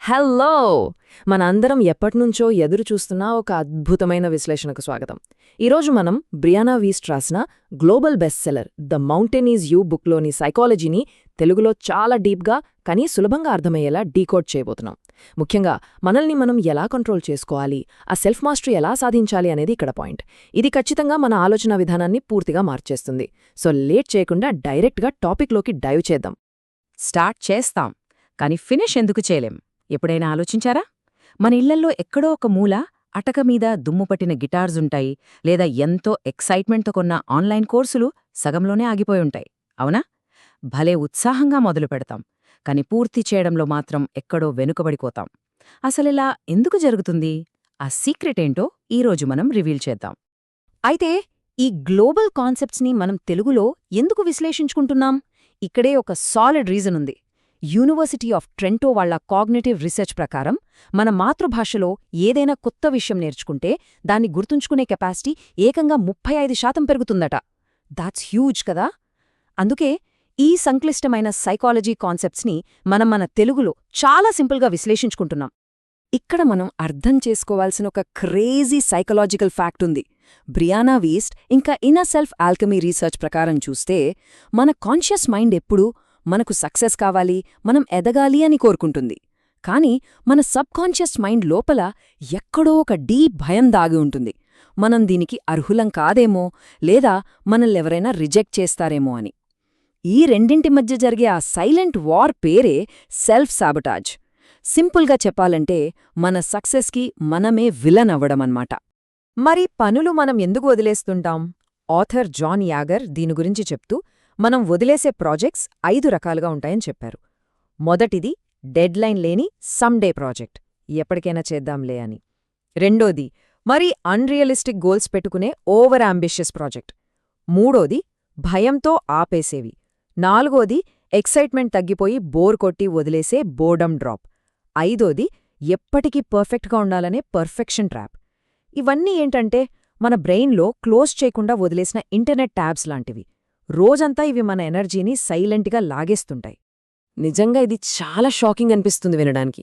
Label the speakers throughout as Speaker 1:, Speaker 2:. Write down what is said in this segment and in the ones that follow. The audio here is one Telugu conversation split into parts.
Speaker 1: హలో! మనందరం ఎప్పటినుంచో ఎదురుచూస్తున్న ఒక అద్భుతమైన విశ్లేషణకు స్వాగతం. ఈరోజు మనం బ్రియానా వీస్ట్ రాసిన global best seller the mountain is you బుక్లోని సైకాలజీని తెలుగులో చాలా డీప్గా కానీ సులభంగా అర్థమయ్యేలా డీకోడ్ చేయబోతున్నాం. ముఖ్యంగా మనల్ని మనం ఎలా కంట్రోల్ చేసుకోవాలి, ఆ సెల్ఫ్ మాస్టరీ ఎలా సాధించాలి అనేది ఇక్కడ పాయింట్. ఇది ఖచ్చితంగా మన ఆలోచన విధానాన్ని పూర్తిగా మార్చేస్తుంది. సో లేట్ చేయకుండా డైరెక్ట్గా టాపిక్లోకి డైవ్ చేద్దాం.
Speaker 2: స్టార్ట్ చేస్తాం, కానీ ఫినిష్ ఎందుకు చేయలేం? ఎప్పుడైనా ఆలోచించారా? మన ఇళ్లల్లో ఎక్కడో ఒక మూల అటకమీద దుమ్ముపట్టిన గిటార్సుంటాయి, లేదా ఎంతో ఎక్సైట్మెంట్తో కొన్న ఆన్లైన్ కోర్సులు సగంలోనే ఆగిపోయుంటాయి, అవునా? భలే ఉత్సాహంగా మొదలు పెడతాం, కాని పూర్తి చేయడంలో మాత్రం ఎక్కడో వెనుకబడిపోతాం. అసలిలా ఎందుకు జరుగుతుంది? ఆ సీక్రెటేంటో ఈరోజు మనం రివీల్ చేద్దాం.
Speaker 3: అయితే ఈ గ్లోబల్ కాన్సెప్ట్స్ని మనం తెలుగులో ఎందుకు విశ్లేషించుకుంటున్నాం? ఇక్కడే ఒక సాలిడ్ రీజన్ ఉంది. యూనివర్సిటీ ఆఫ్ ట్రెంటో వాళ్ల కాగ్నిటివ్ రీసెర్చ్ ప్రకారం మన మాతృభాషలో ఏదైనా కొత్త విషయం నేర్చుకుంటే దాన్ని గుర్తుంచుకునే కెపాసిటీ ఏకంగా 35% పెరుగుతుందట. దాట్స్ హ్యూజ్ కదా! అందుకే ఈ సంక్లిష్టమైన సైకాలజీ కాన్సెప్ట్స్ని మనం మన తెలుగులో చాలా సింపుల్గా విశ్లేషించుకుంటున్నాం. ఇక్కడ మనం అర్థం చేసుకోవాల్సిన ఒక క్రేజీ సైకలాజికల్ ఫ్యాక్ట్ ఉంది. బ్రియానా వీస్ట్ ఇంకా ఇన్నర్ సెల్ఫ్ ఆల్కెమీ రీసెర్చ్ ప్రకారం చూస్తే మన కాన్షియస్ మైండ్ ఎప్పుడూ మనకు సక్సెస్ కావాలి, మనం ఎదగాలి అని కోరుకుంటుంది. కాని మన సబ్ కాన్షియస్ మైండ్ లోపల ఎక్కడో ఒక డీప్ భయం దాగి ఉంటుంది. మనం దీనికి అర్హులం కాదేమో, లేదా మనల్నెవరైనా రిజెక్ట్ చేస్తారేమో అని. ఈ రెండింటి మధ్య జరిగే ఆ సైలెంట్ వార్ పేరే సెల్ఫ్ సాబటాజ్. సింపుల్గా చెప్పాలంటే మన సక్సెస్కి మనమే విలన్ అవ్వడమన్నమాట.
Speaker 1: మరి పనులు మనం ఎందుకు వదిలేస్తుంటాం? ఆథర్ జాన్ యాగర్ దీని గురించి చెప్తూ మనం వదిలేసే ప్రాజెక్ట్స్ 5 రకాలుగా ఉంటాయని చెప్పారు. మొదటిది డెడ్లైన్ లేని సమ్డే ప్రాజెక్ట్, ఎప్పటికైనా చేద్దాంలే అని. రెండోది మరీ అన్రియలిస్టిక్ గోల్స్ పెట్టుకునే ఓవర్ అంబిషియస్ ప్రాజెక్ట్. మూడోది భయంతో ఆపేసేవి. నాలుగోది ఎక్సైట్మెంట్ తగ్గిపోయి బోర్ కొట్టి వదిలేసే బోర్డమ్ డ్రాప్. ఐదోది ఎప్పటికీ పర్ఫెక్ట్గా ఉండాలనే పర్ఫెక్షన్ ట్రాప్. ఇవన్నీ ఏంటంటే మన బ్రెయిన్లో క్లోజ్ చేయకుండా వదిలేసిన ఇంటర్నెట్ ట్యాబ్స్ లాంటివి. రోజంతా ఇవి మన ఎనర్జీని సైలెంట్గా లాగేస్తుంటాయి. నిజంగా ఇది చాలా షాకింగ్ అనిపిస్తుంది వినడానికి.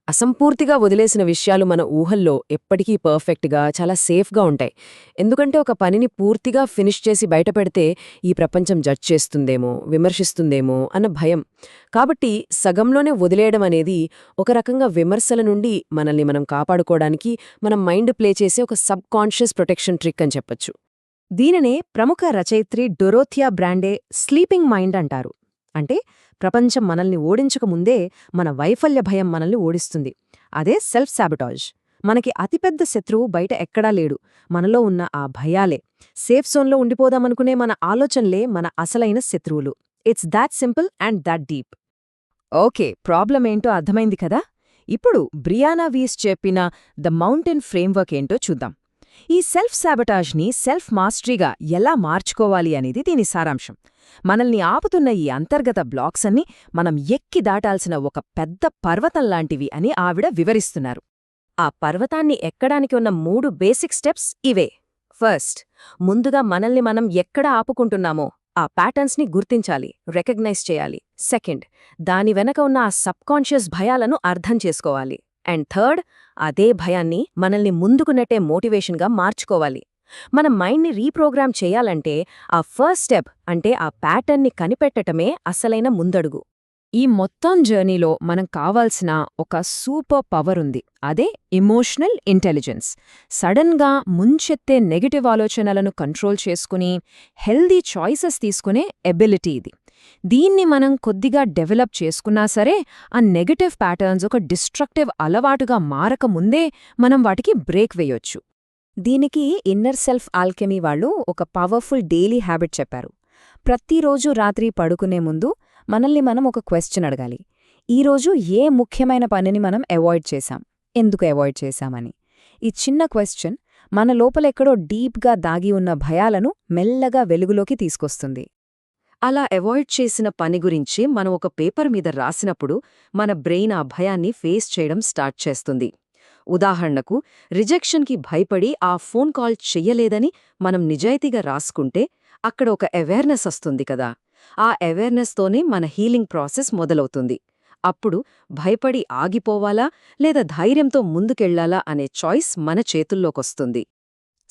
Speaker 1: అసంపూర్తిగా వదిలేసిన విషయాలు మన ఊహల్లో ఎప్పటికీ పర్ఫెక్ట్గా, చాలా సేఫ్గా ఉంటాయి. ఎందుకంటే ఒక పనిని పూర్తిగా ఫినిష్ చేసి బయటపెడితే ఈ ప్రపంచం జడ్జ్ చేస్తుందేమో, విమర్శిస్తుందేమో అన్న భయం. కాబట్టి సగంలోనే వదిలేయడం అనేది ఒక రకంగా విమర్శల నుండి మనల్ని మనం కాపాడుకోవడానికి మన మైండ్ ప్లే చేసే ఒక సబ్ కాన్షియస్ ప్రొటెక్షన్ ట్రిక్ అని చెప్పొచ్చు.
Speaker 3: దీనినే ప్రముఖ రచయిత్రి డొరోథియా బ్రాండే స్లీపింగ్ మైండ్ అంటారు. అంటే ప్రపంచం మనల్ని ఓడించకముందే మన వైఫల్య భయం మనల్ని ఓడిస్తుంది. అదే సెల్ఫ్ సాబటాజ్. మనకి అతిపెద్ద శత్రువు బయట ఎక్కడా లేడు, మనలో ఉన్న ఆ భయాలే. సేఫ్ జోన్లో ఉండిపోదామనుకునే మన ఆలోచనలే మన అసలైన శత్రువులు. It's that simple and that deep. Okay, problem ఏంటో అర్థమైంది కదా? ఇప్పుడు బ్రియానా వీస్ట్ చెప్పిన ద మౌంటైన్ ఫ్రేమ్వర్క్ ఏంటో చూద్దాం. ఈ సెల్ఫ్ సాబటాజ్ని సెల్ఫ్ మాస్టరీగా ఎలా మార్చుకోవాలి అనేది దీని సారాంశం. మనల్ని ఆపుతున్న ఈ అంతర్గత బ్లాక్స్ అన్ని మనం ఎక్కి దాటాల్సిన ఒక పెద్ద పర్వతంలాంటివి అని ఆవిడ వివరిస్తున్నారు. ఆ పర్వతాన్ని ఎక్కడానికి ఉన్న 3 బేసిక్ స్టెప్స్ ఇవే. ఫస్ట్, ముందుగా మనల్ని మనం ఎక్కడ ఆపుకుంటున్నామో ఆ ప్యాటర్న్స్ని గుర్తించాలి, రికగ్నైజ్ చేయాలి. సెకండ్, దాని వెనక ఉన్న ఆ సబ్కాన్షియస్ భయాలను అర్థం చేసుకోవాలి. అండ్ థర్డ్, అదే భయాన్ని మనల్ని ముందుకు నెట్టే మోటివేషన్గా మార్చుకోవాలి. మన మైండ్ని రీప్రోగ్రామ్ చేయాలంటే ఆ ఫస్ట్ స్టెప్ అంటే ఆ ప్యాటర్న్ని కనిపెట్టటమే అసలైన ముందడుగు. ఈ మొత్తం జర్నీలో మనం కావాల్సిన ఒక సూపర్ పవర్ ఉంది. అదే ఎమోషనల్ ఇంటెలిజెన్స్. సడన్గా ముంచెత్తే నెగటివ్ ఆలోచనలను కంట్రోల్ చేసుకుని హెల్దీ చాయిసెస్ తీసుకునే ఎబిలిటీ ఇది. దీన్ని మనం కొద్దిగా డెవలప్ చేసుకున్నా సరే ఆ నెగటివ్ ప్యాటర్న్స్ ఒక డిస్ట్రక్టివ్ అలవాటుగా మారకముందే మనం వాటికి బ్రేక్ వేయొచ్చు. దీనికి ఇన్నర్ సెల్ఫ్ ఆల్కెమీ వాళ్ళు ఒక పవర్ఫుల్ డైలీ హ్యాబిట్ చెప్పారు. ప్రతిరోజు రాత్రి పడుకునే ముందు మనల్ని మనం ఒక క్వశ్చన్ అడగాలి. ఈరోజు ఏ ముఖ్యమైన పనిని మనం అవాయిడ్ చేశాం, ఎందుకు అవాయిడ్ చేశామని. ఈ చిన్న క్వశ్చన్ మన లోపలెక్కడో డీప్గా దాగి ఉన్న భయాలను మెల్లగా వెలుగులోకి తీసుకొస్తుంది. అలా అవాయిడ్ చేసిన పని గురించి మనం ఒక పేపర్ మీద రాసినప్పుడు మన బ్రెయిన్ ఆ భయాన్ని ఫేస్ చేయడం స్టార్ట్ చేస్తుంది. ఉదాహరణకు, రిజెక్షన్కి భయపడి ఆ ఫోన్ కాల్ చెయ్యలేదని మనం నిజాయితీగా రాసుకుంటే అక్కడ ఒక అవేర్నెస్ వస్తుంది కదా. ఆ అవేర్నెస్తోనే మన హీలింగ్ ప్రాసెస్ మొదలవుతుంది. అప్పుడు భయపడి ఆగిపోవాలా లేదా ధైర్యంతో ముందుకెళ్లాలా అనే చాయిస్ మన చేతుల్లోకొస్తుంది.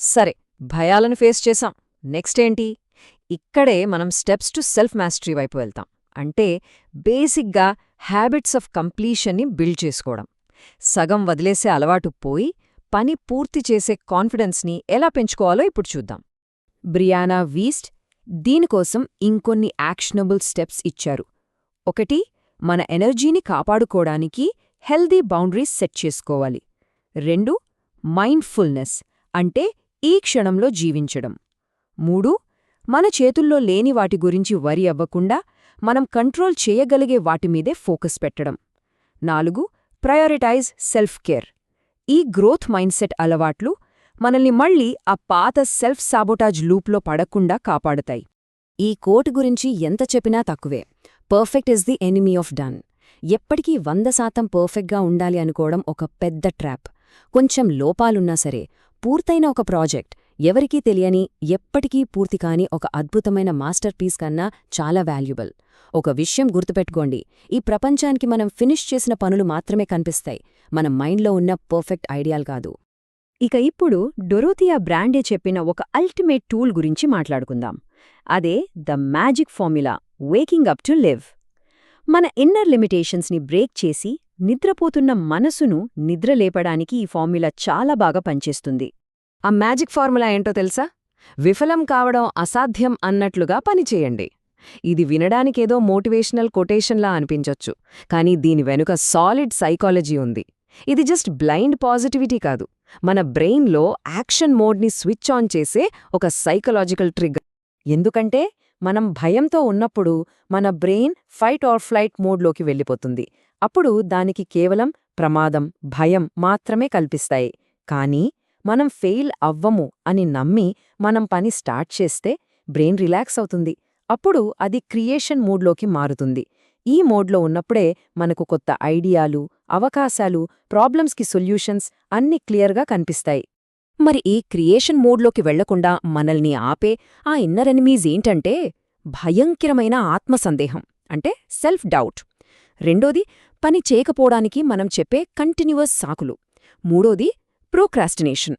Speaker 1: సరే, భయాలను ఫేస్ చేశాం. నెక్స్ట్ ఏంటి? ఇక్కడే మనం స్టెప్స్ టు సెల్ఫ్ మాస్టరీ వైపు వెళ్తాం. అంటే బేసిక్గా హ్యాబిట్స్ ఆఫ్ కంప్లీషన్ని బిల్డ్ చేసుకోవడం. సగం వదిలేసే అలవాటు పోయి పని పూర్తి చేసే కాన్ఫిడెన్స్ని ఎలా పెంచుకోవాలో ఇప్పుడు చూద్దాం.
Speaker 3: బ్రియానా వీస్ట్ దీనికోసం ఇంకొన్ని యాక్షనబుల్ స్టెప్స్ ఇచ్చారు. 1. మన ఎనర్జీని కాపాడుకోవడానికి హెల్దీ బౌండరీస్ సెట్ చేసుకోవాలి. 2. మైండ్ఫుల్నెస్ అంటే ఈ క్షణంలో జీవించడం. 3. మన చేతుల్లో లేని వాటి గురించి వరి అవ్వకుండా మనం కంట్రోల్ చేయగలిగే వాటిమీదే ఫోకస్ పెట్టడం. 4. Prioritise self care. ఈ గ్రోత్ మైండ్సెట్ అలవాట్లు మనల్ని మళ్ళీ ఆ పాత సెల్ఫ్ సాబోటాజ్ లూప్లో పడకుండా కాపాడుతాయి. ఈ కోట్ గురించి ఎంత చెప్పినా తక్కువే. Perfect is the enemy of done. ఎప్పటికీ 100% పర్ఫెక్ట్గా ఉండాలి అనుకోవడం ఒక పెద్ద ట్రాప్. కొంచెం లోపాలున్నా సరే పూర్తయిన ఒక ప్రాజెక్ట్ ఎవరికీ తెలియని, ఎప్పటికీ పూర్తి కాని ఒక అద్భుతమైన మాస్టర్ పీస్ కన్నా చాలా వాల్యుబుల్. ఒక విషయం గుర్తుపెట్టుకోండి, ఈ ప్రపంచానికి మనం ఫినిష్ చేసిన పనులు మాత్రమే కనిపిస్తాయి, మన మైండ్లో ఉన్న పర్ఫెక్ట్ ఐడియాలు కాదు. ఇక ఇప్పుడు డొరోథియా బ్రాండే చెప్పిన ఒక అల్టిమేట్ టూల్ గురించి మాట్లాడుకుందాం. అదే the magic formula, waking up to live. మన ఇన్నర్ లిమిటేషన్స్ని బ్రేక్ చేసి నిద్రపోతున్న మనసును నిద్రలేపడానికి ఈ ఫార్ములా చాలా బాగా పనిచేస్తుంది. ఆ మ్యాజిక్ ఫార్ములా ఏంటో తెలుసా? విఫలం కావడం అసాధ్యం అన్నట్లుగా పనిచేయండి. ఇది వినడానికేదో మోటివేషనల్ కొటేషన్లా అనిపించొచ్చు, కానీ దీని వెనుక సాలిడ్ సైకాలజీ ఉంది. ఇది జస్ట్ బ్లైండ్ పాజిటివిటీ కాదు, మన బ్రెయిన్లో యాక్షన్ మోడ్ని స్విచ్ ఆన్ చేసే ఒక సైకలాజికల్ ట్రిగ్గర్. ఎందుకంటే మనం భయంతో ఉన్నప్పుడు మన బ్రెయిన్ ఫైట్ ఆర్ ఫ్లైట్ మోడ్లోకి వెళ్ళిపోతుంది. అప్పుడు దానికి కేవలం ప్రమాదం, భయం మాత్రమే కల్పిస్తాయి. కానీ మనం ఫెయిల్ అవ్వము అని నమ్మి మనం పని స్టార్ట్ చేస్తే బ్రెయిన్ రిలాక్స్ అవుతుంది. అప్పుడు అది క్రియేషన్ మూడ్లోకి మారుతుంది. ఈ మోడ్లో ఉన్నప్పుడే మనకు కొత్త ఐడియాలు, అవకాశాలు, ప్రాబ్లమ్స్కి సొల్యూషన్స్ అన్నీ క్లియర్గా కనిపిస్తాయి. మరి ఈ క్రియేషన్ మోడ్లోకి వెళ్లకుండా మనల్ని ఆపే ఆ ఇన్నర్ ఎనిమీస్ ఏంటంటే భయంకరమైన ఆత్మసందేహం, అంటే సెల్ఫ్ డౌట్. రెండోది పని చేయకపోవడానికి మనం చెప్పే కంటిన్యూయస్ సాకులు. మూడోది ప్రోక్రాస్టినేషన్.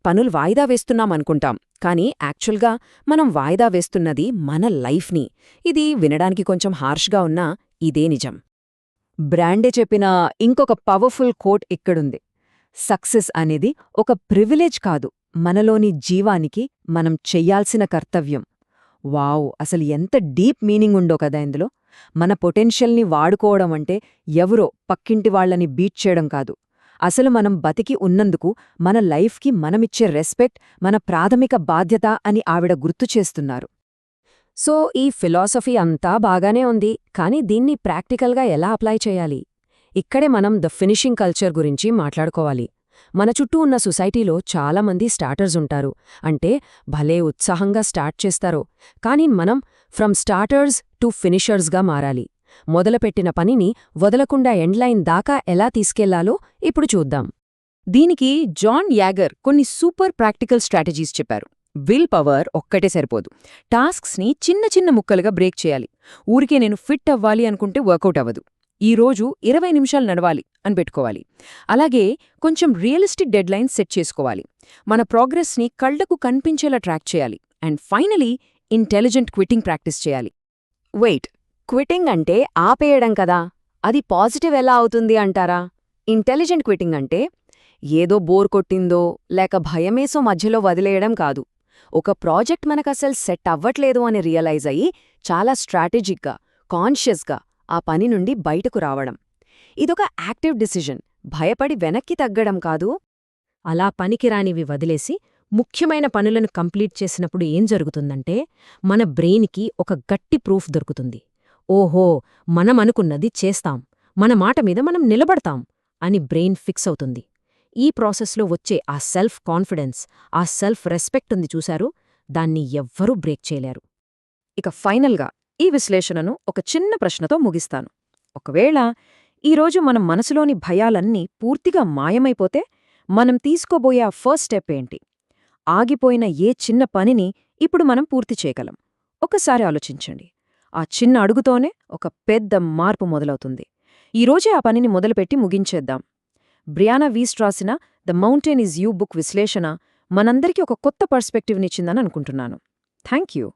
Speaker 3: పనులు వాయిదా వేస్తున్నామనుకుంటాం, కానీ యాక్చువల్గా మనం వాయిదా వేస్తున్నది మన లైఫ్ని. ఇది వినడానికి కొంచెం హార్ష్గా ఉన్నా ఇదే నిజం. బ్రాండే చెప్పిన ఇంకొక పవర్ఫుల్ కోట్ ఇక్కడుంది. సక్సెస్ అనేది ఒక ప్రివిలేజ్ కాదు, మనలోని జీవానికి మనం చెయ్యాల్సిన కర్తవ్యం. వావ్, అసలు ఎంత డీప్ మీనింగ్ ఉందో కదా ఇందులో. మన పొటెన్షియల్ని వాడుకోవడం అంటే ఎవరో పక్కింటి వాళ్లని బీట్ చేయడం కాదు. అసలు మనం బతికి ఉన్నందుకు మన లైఫ్కి మనమిచ్చే రెస్పెక్ట్ మన ప్రాథమిక బాధ్యత అని ఆవిడ గుర్తుచేస్తున్నారు. సో ఈ ఫిలాసఫీ అంతా బాగానే ఉంది, కానీ దీన్ని ప్రాక్టికల్గా ఎలా అప్లై చేయాలి? ఇక్కడే మనం ద ఫినిషింగ్ కల్చర్ గురించి మాట్లాడుకోవాలి. మన చుట్టూ ఉన్న సొసైటీలో చాలామంది స్టార్టర్స్ ఉంటారు, అంటే భలే ఉత్సాహంగా స్టార్ట్ చేస్తారో. కానీ మనం ఫ్రమ్ స్టార్టర్స్ టు ఫినిషర్స్గా మారాలి. మొదలుపెట్టిన పనిని వదలకుండా ఎండ్లైన్ దాకా ఎలా తీసుకెళ్లాలో ఇప్పుడు చూద్దాం. దీనికి జాన్ యాగర్ కొన్ని సూపర్ ప్రాక్టికల్ స్ట్రాటజీస్ చెప్పారు. విల్ పవర్ ఒక్కటే సరిపోదు, టాస్క్స్ని చిన్న చిన్న ముక్కలుగా బ్రేక్ చేయాలి. ఊరికే నేను ఫిట్ అవ్వాలి అనుకుంటే వర్కౌట్ అవ్వదు. ఈరోజు 20 నిమిషాలు నడవాలి అని పెట్టుకోవాలి. అలాగే కొంచెం రియలిస్టిక్ డెడ్లైన్స్ సెట్ చేసుకోవాలి. మన ప్రోగ్రెస్ని కళ్లకు కనిపించేలా ట్రాక్ చేయాలి. And finally intelligent quitting practice చేయాలి. వెయిట్, క్విట్టింగ్ అంటే ఆపేయడం కదా, అది పాజిటివ్ ఎలా అవుతుంది అంటారా? ఇంటెలిజెంట్ క్విట్టింగ్ అంటే ఏదో బోర్ కొట్టిందో లేక భయమేసో మధ్యలో వదిలేయడం కాదు. ఒక ప్రాజెక్ట్ మనకసలు సెట్ అవ్వట్లేదు అని రియలైజ్ అయ్యి చాలా స్ట్రాటజిక్గా, కాన్షియస్గా ఆ పని నుండి బయటకు రావడం. ఇదొక యాక్టివ్ డిసిజన్, భయపడి వెనక్కి తగ్గడం కాదు. అలా పనికిరానివి వదిలేసి ముఖ్యమైన పనులను కంప్లీట్ చేసినప్పుడు ఏం జరుగుతుందంటే మన బ్రెయిన్కి ఒక గట్టి ప్రూఫ్ దొరుకుతుంది. ఓహో, మనమనుకున్నది చేస్తాం, మన మాట మీద మనం నిలబడతాం అని బ్రెయిన్ ఫిక్స్ అవుతుంది. ఈ ప్రాసెస్లో వచ్చే ఆ సెల్ఫ్ కాన్ఫిడెన్స్, ఆ సెల్ఫ్ రెస్పెక్ట్ ఉంది చూశారు, దాన్ని ఎవ్వరూ బ్రేక్ చేయలేరు. ఇక ఫైనల్గా ఈ విశ్లేషణను ఒక చిన్న ప్రశ్నతో ముగిస్తాను. ఒకవేళ ఈరోజు మన మనసులోని భయాలన్నీ పూర్తిగా మాయమైపోతే మనం తీసుకోబోయే ఆ ఫస్ట్ స్టెప్ ఏంటి? ఆగిపోయిన ఏ చిన్న పనిని ఇప్పుడు మనం పూర్తి చేయగలం? ఒకసారి ఆలోచించండి. ఆ చిన్న అడుగుతోనే ఒక పెద్ద మార్పు మొదలవుతుంది.
Speaker 1: ఈరోజే ఆ పనిని మొదలుపెట్టి ముగించేద్దాం. బ్రియానా వీస్ట్ రాసిన the mountain is you book విశ్లేషణ మనందరికీ ఒక కొత్త పర్స్పెక్టివ్నిచ్చిందని అనుకుంటున్నాను. Thank you.